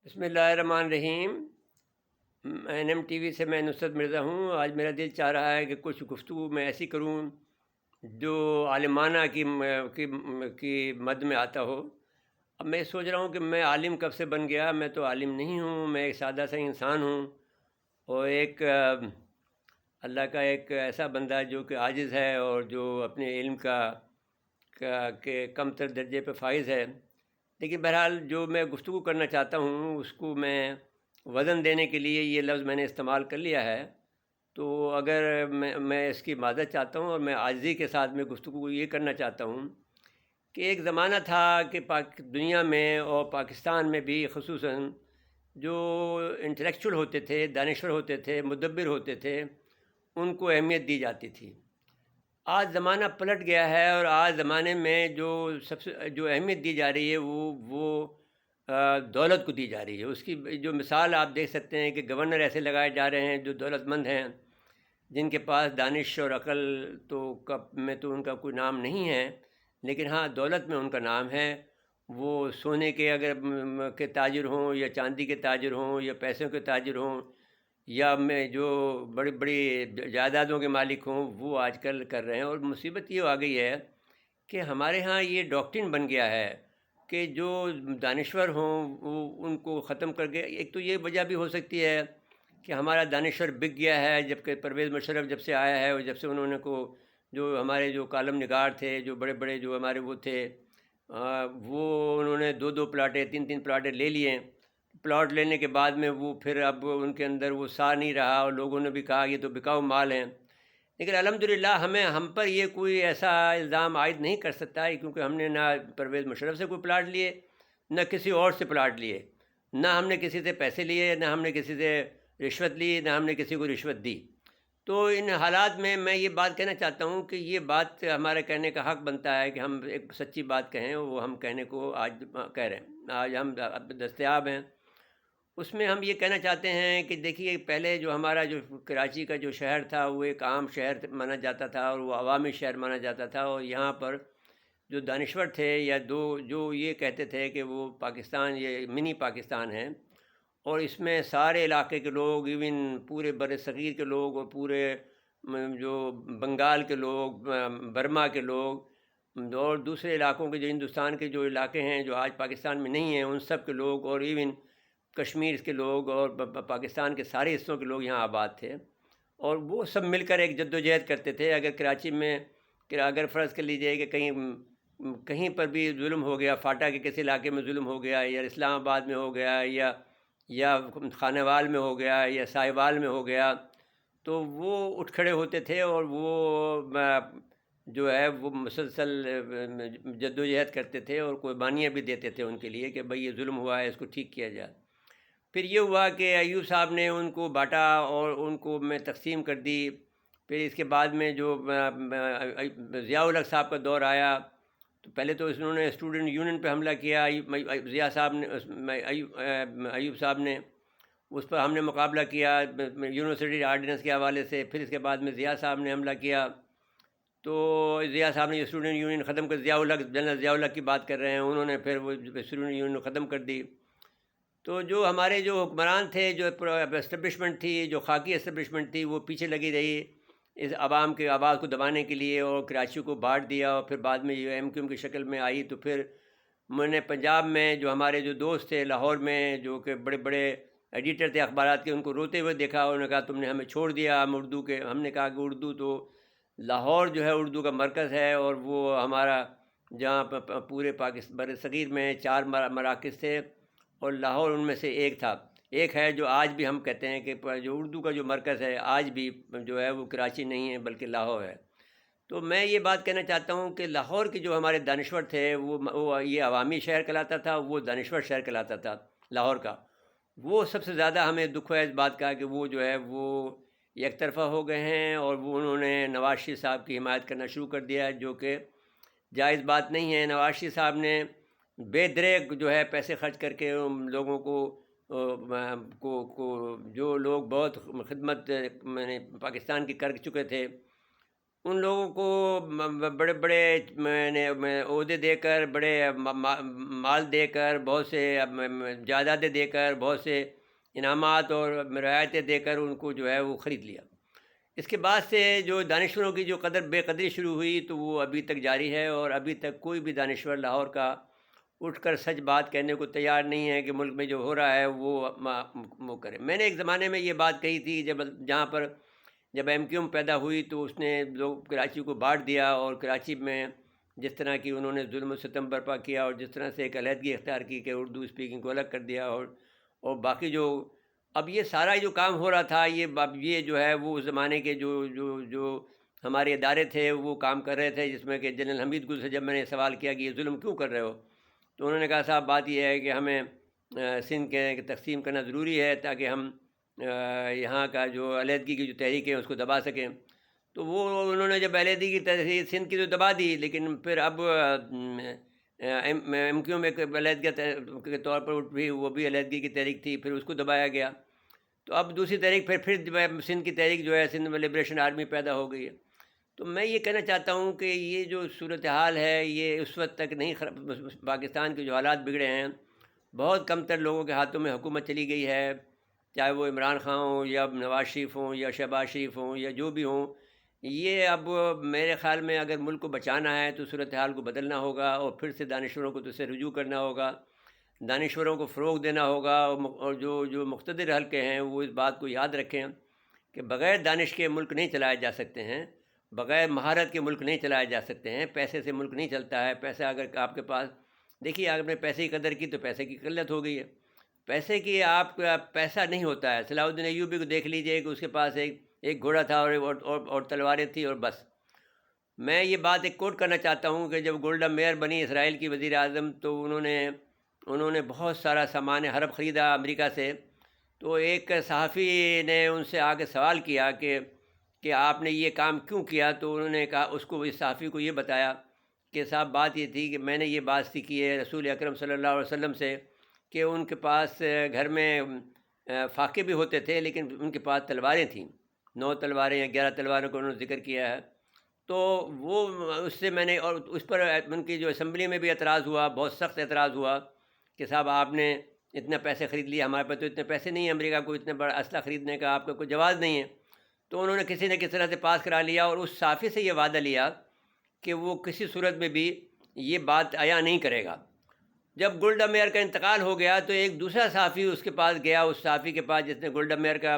بسم اللہ الرحمن الرحیم۔ این ایم ٹی وی سے میں نصرت مرزا ہوں۔ آج میرا دل چاہ رہا ہے کہ کچھ گفتگو میں ایسی کروں جو عالمانہ کی مد میں آتا ہو۔ اب میں سوچ رہا ہوں کہ میں عالم کب سے بن گیا۔ میں تو عالم نہیں ہوں، میں ایک سادہ سا انسان ہوں، اور ایک اللہ کا ایک ایسا بندہ جو کہ عاجز ہے اور جو اپنے علم کے کم تر درجے پہ فائز ہے۔ لیکن بہرحال جو میں گفتگو کرنا چاہتا ہوں اس کو میں وزن دینے کے لیے یہ لفظ میں نے استعمال کر لیا ہے، تو اگر میں اس کی معذرت چاہتا ہوں، اور میں عاجزی کے ساتھ میں گفتگو یہ کرنا چاہتا ہوں کہ ایک زمانہ تھا کہ دنیا میں اور پاکستان میں بھی خصوصاً جو انٹلیکچول ہوتے تھے، دانشور ہوتے تھے، مدبر ہوتے تھے، ان کو اہمیت دی جاتی تھی۔ آج زمانہ پلٹ گیا ہے، اور آج زمانے میں سب سے جو اہمیت دی جا رہی ہے وہ دولت کو دی جا رہی ہے۔ اس کی جو مثال آپ دیکھ سکتے ہیں کہ گورنر ایسے لگائے جا رہے ہیں جو دولت مند ہیں، جن کے پاس دانش اور عقل میں تو ان کا کوئی نام نہیں ہے، لیکن ہاں دولت میں ان کا نام ہے۔ وہ سونے کے کے تاجر ہوں، یا چاندی کے تاجر ہوں، یا پیسوں کے تاجر ہوں، یا میں جو بڑی بڑی جائیدادوں کے مالک ہوں، وہ آج کل کر رہے ہیں۔ اور مصیبت یہ آ گئی ہے کہ ہمارے ہاں یہ ڈاکٹرن بن گیا ہے کہ جو دانشور ہوں وہ ان کو ختم کر کے، ایک تو یہ وجہ بھی ہو سکتی ہے کہ ہمارا دانشور بک گیا ہے، جبکہ پرویز مشرف جب سے آیا ہے، اور جب سے انہوں نے جو ہمارے جو کالم نگار تھے، جو بڑے بڑے جو ہمارے وہ تھے، وہ انہوں نے دو دو پلاٹیں، تین تین پلاٹیں لے لیے۔ پلاٹ لینے کے بعد میں وہ پھر اب ان کے اندر وہ سا نہیں رہا، اور لوگوں نے بھی کہا یہ تو بکاؤ مال ہیں۔ لیکن الحمدللہ ہم پر یہ کوئی ایسا الزام عائد نہیں کر سکتا ہے، کیونکہ ہم نے نہ پرویز مشرف سے کوئی پلاٹ لیے، نہ کسی اور سے پلاٹ لیے، نہ ہم نے کسی سے پیسے لیے، نہ ہم نے کسی سے رشوت لی، نہ ہم نے کسی کو رشوت دی۔ تو ان حالات میں یہ بات کہنا چاہتا ہوں کہ یہ بات ہمارے کہنے کا حق بنتا ہے کہ ہم ایک سچی بات کہیں، وہ ہم کہنے کو آج کہہ رہے ہیں، آج ہم دستیاب ہیں۔ اس میں ہم یہ کہنا چاہتے ہیں کہ دیکھیے، پہلے جو ہمارا جو کراچی کا جو شہر تھا وہ ایک عام شہر مانا جاتا تھا، اور وہ عوامی شہر مانا جاتا تھا، اور یہاں پر جو دانشور تھے یا جو یہ کہتے تھے کہ وہ پاکستان یہ منی پاکستان ہے، اور اس میں سارے علاقے کے لوگ، ایون پورے بر صغیر کے لوگ، اور پورے جو بنگال کے لوگ، برما کے لوگ، اور دوسرے علاقوں کے جو ہندوستان کے جو علاقے ہیں جو آج پاکستان میں نہیں ہیں، ان سب کے لوگ، اور ایون کشمیر کے لوگ، اور پاکستان کے سارے حصوں کے لوگ یہاں آباد تھے، اور وہ سب مل کر ایک جد و جہد کرتے تھے۔ اگر کراچی میں اگر فرض کر لیجئے کہ کہیں پر بھی ظلم ہو گیا، فاٹا کے کسی علاقے میں ظلم ہو گیا، یا اسلام آباد میں ہو گیا، یا خانہ وال میں ہو گیا، یا سائیوال میں ہو گیا، تو وہ اٹھ کھڑے ہوتے تھے، اور وہ جو ہے وہ مسلسل جد و جہد کرتے تھے، اور قربانیاں بھی دیتے تھے ان کے لیے کہ بھئی یہ ظلم ہوا ہے، اس کو ٹھیک کیا جائے۔ پھر یہ ہوا کہ ایوب صاحب نے ان کو بانٹا، اور ان کو میں تقسیم کر دی۔ پھر اس کے بعد میں جو ضیاء الحق صاحب کا دور آیا، تو پہلے تو انہوں نے اسٹوڈنٹ یونین پہ حملہ کیا، ضیاء صاحب نے، ایوب صاحب نے، اس پر ہم نے مقابلہ کیا یونیورسٹی آرڈیننس کے حوالے سے۔ پھر اس کے بعد میں ضیاء صاحب نے حملہ کیا، تو ضیاء صاحب نے یہ اسٹوڈنٹ یونین ختم کر، ضیاء الحق، جنرل ضیاء الحق کی بات کر رہے ہیں، انہوں نے پھر وہ اسٹوڈنٹ یونین ختم کر دی۔ تو جو ہمارے جو حکمران تھے، جو اسٹیبلشمنٹ تھی، جو خاکی اسٹیبلشمنٹ تھی، وہ پیچھے لگی رہی اس عوام کے آواز کو دبانے کے لیے، اور کراچی کو بانٹ دیا، اور پھر بعد میں یہ ایم کیو ایم کی شکل میں آئی۔ تو پھر میں نے پنجاب میں جو ہمارے جو دوست تھے لاہور میں، جو کہ بڑے بڑے ایڈیٹر تھے اخبارات کے، ان کو روتے ہوئے دیکھا، انہوں نے کہا تم نے ہمیں چھوڑ دیا، ہم اردو کے۔ ہم نے کہا کہ اردو تو لاہور جو ہے اردو کا مرکز ہے، اور وہ ہمارا جہاں پورے پاکستان بر صغیر میں 4 مراکز تھے، اور لاہور ان میں سے ایک تھا، ایک ہے جو آج بھی ہم کہتے ہیں کہ جو اردو کا جو مرکز ہے آج بھی جو ہے وہ کراچی نہیں ہے بلکہ لاہور ہے۔ تو میں یہ بات کہنا چاہتا ہوں کہ لاہور کے جو ہمارے دانشور تھے، وہ یہ عوامی شہر کہلاتا تھا، وہ دانشور شہر کہلاتا تھا لاہور کا۔ وہ سب سے زیادہ ہمیں دکھ ہے اس بات کا کہ وہ جو ہے وہ یک طرفہ ہو گئے ہیں، اور وہ انہوں نے نواز شریف صاحب کی حمایت کرنا شروع کر دیا ہے، جو کہ جائز بات نہیں ہے۔ نواز شریف صاحب نے بے دریغ جو ہے پیسے خرچ کر کے لوگوں کو جو لوگ بہت خدمت میں نے پاکستان کی کر چکے تھے، ان لوگوں کو بڑے بڑے عہدے دے کر، بڑے مال دے کر، بہت سے جائیدادیں دے کر، بہت سے انعامات اور رعایتیں دے کر ان کو جو ہے وہ خرید لیا۔ اس کے بعد سے جو دانشوروں کی جو بے قدری شروع ہوئی تو وہ ابھی تک جاری ہے، اور ابھی تک کوئی بھی دانشور لاہور کا اٹھ کر سچ بات کہنے کو تیار نہیں ہے کہ ملک میں جو ہو رہا ہے وہ کرے۔ میں نے ایک زمانے میں یہ بات کہی تھی، جہاں پر جب ایم کیو ایم پیدا ہوئی تو اس نے لوگ کراچی کو بانٹ دیا، اور کراچی میں جس طرح کی انہوں نے ظلم و ستم برپا کیا، اور جس طرح سے ایک علیحدگی اختیار کی کہ اردو اسپیکنگ کو الگ کر دیا، اور باقی جو اب یہ سارا جو کام ہو رہا تھا، اب یہ جو ہے وہ اس زمانے کے جو ہمارے ادارے تھے وہ کام کر رہے تھے، جس میں کہ جنرل حمید گل سے جب میں نے سوال کیا کہ یہ ظلم کیوں کر رہے ہو، تو انہوں نے کہا صاحب بات یہ ہے کہ ہمیں سندھ کے تقسیم کرنا ضروری ہے تاکہ ہم یہاں کا جو علیحدگی کی جو تحریک ہے اس کو دبا سکیں۔ تو وہ انہوں نے جب علیحدگی کی تحریک سندھ کی تو دبا دی، لیکن پھر اب ایم کیو میں ایک علیحدگی کے طور پر اٹھ بھی، وہ بھی علیحدگی کی تحریک تھی، پھر اس کو دبایا گیا۔ تو اب دوسری تحریک پھر سندھ کی تحریک جو ہے سندھ میں لبریشن آرمی پیدا ہو گئی ہے۔ تو میں یہ کہنا چاہتا ہوں کہ یہ جو صورتحال ہے یہ اس وقت تک نہیں پاکستان کے جو حالات بگڑے ہیں، بہت کم تر لوگوں کے ہاتھوں میں حکومت چلی گئی ہے، چاہے وہ عمران خان ہوں یا نواز شریف ہوں یا شہباز شریف ہوں یا جو بھی ہوں۔ یہ اب میرے خیال میں اگر ملک کو بچانا ہے تو صورتحال کو بدلنا ہوگا، اور پھر سے دانشوروں کو تو اسے رجوع کرنا ہوگا، دانشوروں کو فروغ دینا ہوگا، اور جو مقتدر حلقے ہیں وہ اس بات کو یاد رکھیں کہ بغیر دانش کے ملک نہیں چلائے جا سکتے ہیں، بغیر مہارت کے ملک نہیں چلائے جا سکتے ہیں، پیسے سے ملک نہیں چلتا ہے۔ پیسہ اگر آپ کے پاس، دیکھیے اگر آپ نے پیسے کی قدر کی تو پیسے کی قلت ہو گئی ہے، پیسے کی آپ کا پیسہ نہیں ہوتا ہے۔ صلاح الدین ایوبی کو دیکھ لیجئے کہ اس کے پاس ایک گھوڑا تھا اور تلواریں تھیں اور بس۔ میں یہ بات ایک کوٹ کرنا چاہتا ہوں کہ جب گولڈا میئر بنی اسرائیل کی وزیر اعظم تو انہوں نے بہت سارا سامان حرب خریدا امریکہ سے، تو ایک صحافی نے ان سے آ کے سوال کیا کہ آپ نے یہ کام کیوں کیا، تو انہوں نے کہا، اس کو اس صحافی کو یہ بتایا کہ صاحب بات یہ تھی کہ میں نے یہ بات سیکھی ہے رسول اکرم صلی اللہ علیہ وسلم سے کہ ان کے پاس گھر میں فاقے بھی ہوتے تھے لیکن ان کے پاس تلواریں تھیں، 9 تلواریں یا 11 تلواروں کا انہوں نے ذکر کیا ہے۔ تو وہ اس سے میں نے، اور اس پر ان کی جو اسمبلی میں بھی اعتراض ہوا، بہت سخت اعتراض ہوا کہ صاحب آپ نے اتنا پیسے خرید لیا، ہمارے پاس تو اتنے پیسے نہیں ہیں امریکہ کو اتنا بڑا اسلحہ خریدنے کا، آپ کا کوئی جواز نہیں ہے۔ تو انہوں نے کسی نہ کسی طرح سے پاس کرا لیا، اور اس صحافی سے یہ وعدہ لیا کہ وہ کسی صورت میں بھی یہ بات عیاں نہیں کرے گا۔ جب گولڈا میئر کا انتقال ہو گیا تو ایک دوسرا صحافی اس کے پاس گیا، اس صحافی کے پاس جس نے گولڈا میئر کا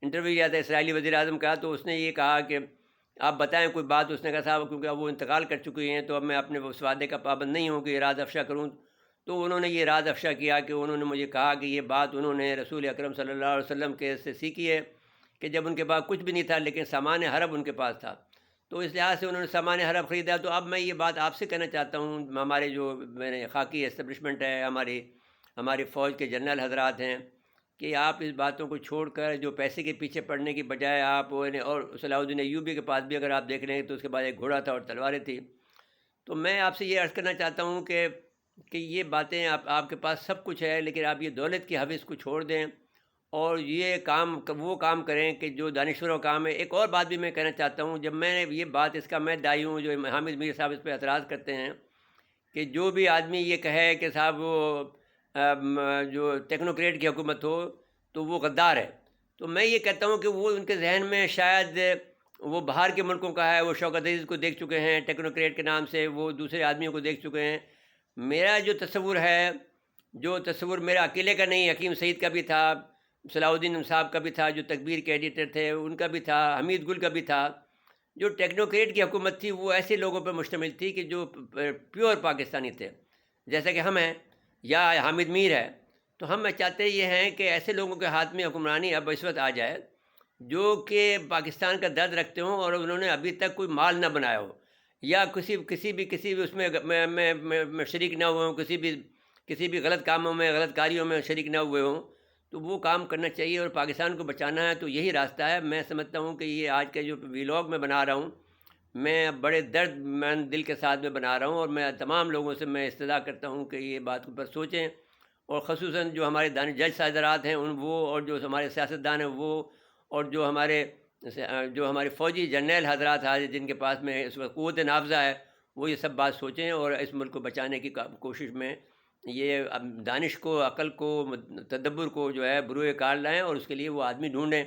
انٹرویو لیا تھا اسرائیلی وزیر اعظم کا، تو اس نے یہ کہا کہ آپ بتائیں کوئی بات۔ اس نے کہا صاحب کیونکہ اب وہ انتقال کر چکی ہیں تو اب میں اپنے اس وعدے کا پابند نہیں ہوں کہ یہ راز افشا کروں۔ تو انہوں نے یہ راز افشا کیا کہ انہوں نے مجھے کہا کہ یہ بات انہوں نے رسول اکرم صلی اللہ علیہ وسلم کے سے سیکھی ہے کہ جب ان کے پاس کچھ بھی نہیں تھا لیکن سامان حرب ان کے پاس تھا، تو اس لحاظ سے انہوں نے سامان حرب خریدا۔ تو اب میں یہ بات آپ سے کہنا چاہتا ہوں، ہمارے جو میرے خاکی اسٹیبلشمنٹ ہے، ہماری فوج کے جنرل حضرات ہیں، کہ آپ اس باتوں کو چھوڑ کر جو پیسے کے پیچھے پڑنے کی بجائے آپ، اور صلاح الدین ایوبی کے پاس بھی اگر آپ دیکھ لیں تو اس کے بعد ایک گھوڑا تھا اور تلواریں تھیں۔ تو میں آپ سے یہ عرض کرنا چاہتا ہوں کہ یہ باتیں آپ کے پاس سب کچھ ہے، لیکن آپ یہ دولت کی حوث کو چھوڑ دیں اور یہ وہ کام کریں کہ جو دانشوروں کا کام ہے۔ ایک اور بات بھی میں کہنا چاہتا ہوں، جب میں یہ بات اس کا میں دائی ہوں، جو حامد میر صاحب اس پہ اعتراض کرتے ہیں کہ جو بھی آدمی یہ کہے کہ صاحب وہ جو ٹیکنوکریٹ کی حکومت ہو تو وہ غدار ہے، تو میں یہ کہتا ہوں کہ وہ ان کے ذہن میں شاید وہ باہر کے ملکوں کا ہے، وہ شوکت عزیز کو دیکھ چکے ہیں ٹیکنوکریٹ کے نام سے، وہ دوسرے آدمیوں کو دیکھ چکے ہیں۔ میرا جو تصور ہے، جو تصور میرا اکیلے کا نہیں، حکیم سعید کا بھی تھا، صلاح الدین صاحب کا بھی تھا جو تکبیر کے ایڈیٹر تھے، ان کا بھی تھا، حمید گل کا بھی تھا۔ جو ٹیکنوکریٹ کی حکومت تھی وہ ایسے لوگوں پر مشتمل تھی کہ جو پیور پاکستانی تھے، جیسا کہ ہم ہیں یا حامد میر ہے۔ تو ہم چاہتے یہ ہیں کہ ایسے لوگوں کے ہاتھ میں حکمرانی اب اس وقت آ جائے جو کہ پاکستان کا درد رکھتے ہوں اور انہوں نے ابھی تک کوئی مال نہ بنایا ہو، یا کسی بھی اس میں شریک نہ ہوئے ہوں، کسی بھی غلط کاموں میں، غلط کاریوں میں شریک نہ ہوئے ہوں، تو وہ کام کرنا چاہیے۔ اور پاکستان کو بچانا ہے تو یہی راستہ ہے۔ میں سمجھتا ہوں کہ یہ آج کا جو ویلاگ میں بنا رہا ہوں، میں بڑے درد مند دل کے ساتھ میں بنا رہا ہوں، اور میں تمام لوگوں سے میں استدعا کرتا ہوں کہ یہ بات پر سوچیں، اور خصوصاً جو ہمارے جج صاحبات ہیں وہ، اور جو ہمارے سیاستدان ہیں وہ، اور جو ہمارے جو ہمارے فوجی جرنیل حضرات ہیں جن کے پاس میں اس وقت قوت نافذہ ہے، وہ یہ سب بات سوچیں اور اس ملک کو بچانے کی کوشش میں یہ دانش کو، عقل کو، تدبر کو جو ہے بروئے کار لائیں، اور اس کے لیے وہ آدمی ڈھونڈیں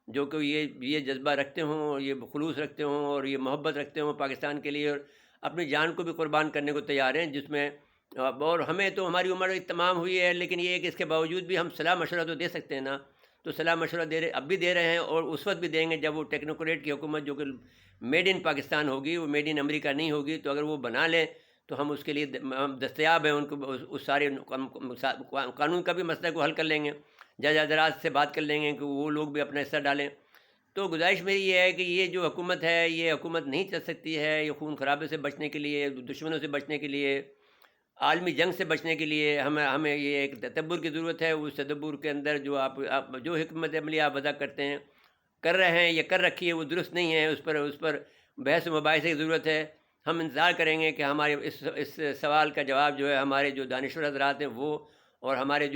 جو کہ یہ جذبہ رکھتے ہوں اور یہ خلوص رکھتے ہوں اور یہ محبت رکھتے ہوں پاکستان کے لیے، اور اپنی جان کو بھی قربان کرنے کو تیار ہیں، جس میں اور ہمیں تو ہماری عمر تمام ہوئی ہے، لیکن یہ ہے کہ اس کے باوجود بھی ہم صلاح مشورہ تو دے سکتے ہیں نا، تو صلاح مشورہ دے رہے، اب بھی دے رہے ہیں اور اس وقت بھی دیں گے جب وہ ٹیکنوکریٹ کی حکومت جو کہ میڈ ان پاکستان ہوگی، وہ میڈ ان امریکہ نہیں ہوگی، تو اگر وہ بنا لیں تو ہم اس کے لیے ہم دستیاب ہیں، ان کو اس سارے قانون کا بھی مسئلہ کو حل کر لیں گے، جج حضرات سے بات کر لیں گے کہ وہ لوگ بھی اپنا حصہ ڈالیں۔ تو گزارش میری یہ ہے کہ یہ جو حکومت ہے، یہ حکومت نہیں چل سکتی ہے، یہ خون خرابے سے بچنے کے لیے، دشمنوں سے بچنے کے لیے، عالمی جنگ سے بچنے کے لیے ہمیں یہ ایک تدبر کی ضرورت ہے۔ اس تدبر کے اندر جو آپ جو حکمت عملی آپ وضع کرتے ہیں، کر رہے ہیں یا کر رکھی ہے، وہ درست نہیں ہے، اس پر بحث و مباحثے کی ضرورت ہے۔ ہم انتظار کریں گے کہ ہمارے اس سوال کا جواب جو ہے ہمارے جو دانشور حضرات ہیں وہ، اور ہمارے جو